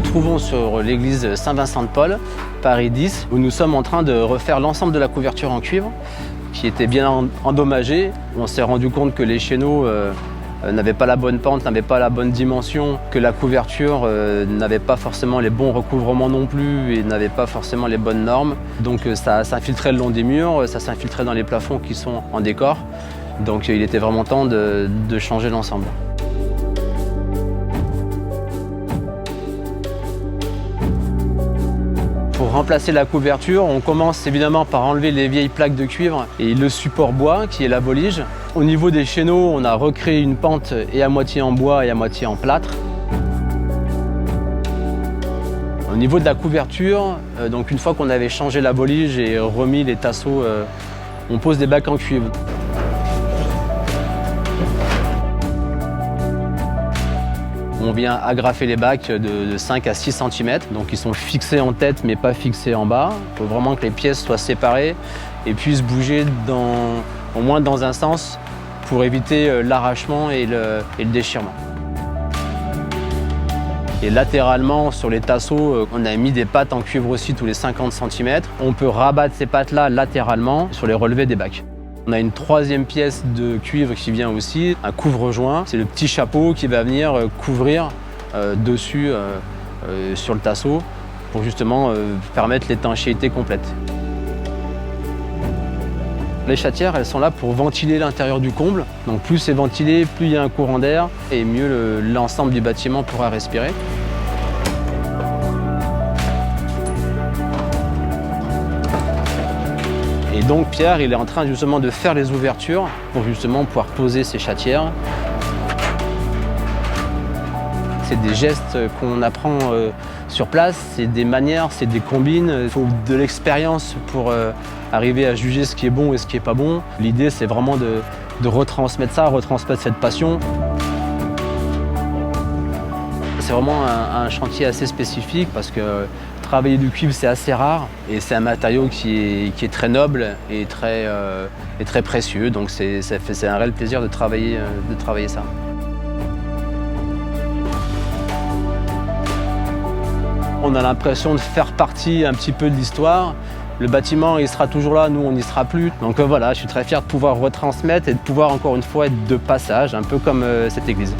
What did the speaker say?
retrouvons sur l'église Saint-Vincent-de-Paul, Paris 10, où nous sommes en train de refaire l'ensemble de la couverture en cuivre, qui était bien endommagée. On s'est rendu compte que les chéneaux n'avaient pas la bonne pente, n'avaient pas la bonne dimension, que la couverture n'avait pas forcément les bons recouvrements non plus et n'avait pas forcément les bonnes normes. Donc ça s'infiltrait le long des murs, ça s'infiltrait dans les plafonds qui sont en décor. Donc il était vraiment temps de changer l'ensemble. Pour remplacer la couverture, on commence évidemment par enlever les vieilles plaques de cuivre et le support bois qui est la volige. Au niveau des chéneaux, on a recréé une pente et à moitié en bois et à moitié en plâtre. Au niveau de la couverture, donc une fois qu'on avait changé la volige et remis les tasseaux, on pose des bacs en cuivre. On vient agrafer les bacs de 5 à 6 cm, donc ils sont fixés en tête mais pas fixés en bas. Il faut vraiment que les pièces soient séparées et puissent bouger au moins dans un sens pour éviter l'arrachement et le déchirement. Et latéralement, sur les tasseaux, on a mis des pattes en cuivre aussi tous les 50 cm. On peut rabattre ces pattes-là latéralement sur les relevés des bacs. On a une troisième pièce de cuivre qui vient aussi, un couvre-joint. C'est le petit chapeau qui va venir couvrir dessus sur le tasseau pour justement permettre l'étanchéité complète. Les chatières, elles sont là pour ventiler l'intérieur du comble. Donc plus c'est ventilé, plus il y a un courant d'air et mieux l'ensemble du bâtiment pourra respirer. Et donc Pierre, il est en train justement de faire les ouvertures pour justement pouvoir poser ces chatières. C'est des gestes qu'on apprend sur place, c'est des manières, c'est des combines. Il faut de l'expérience pour arriver à juger ce qui est bon et ce qui n'est pas bon. L'idée, c'est vraiment de retransmettre ça, retransmettre cette passion. C'est vraiment un chantier assez spécifique parce que travailler du cuivre, c'est assez rare et c'est un matériau qui est très noble et très précieux. Donc c'est un réel plaisir de travailler ça. On a l'impression de faire partie un petit peu de l'histoire. Le bâtiment, il sera toujours là, nous, on n'y sera plus. Donc voilà, je suis très fier de pouvoir retransmettre et de pouvoir encore une fois être de passage, un peu comme cette église.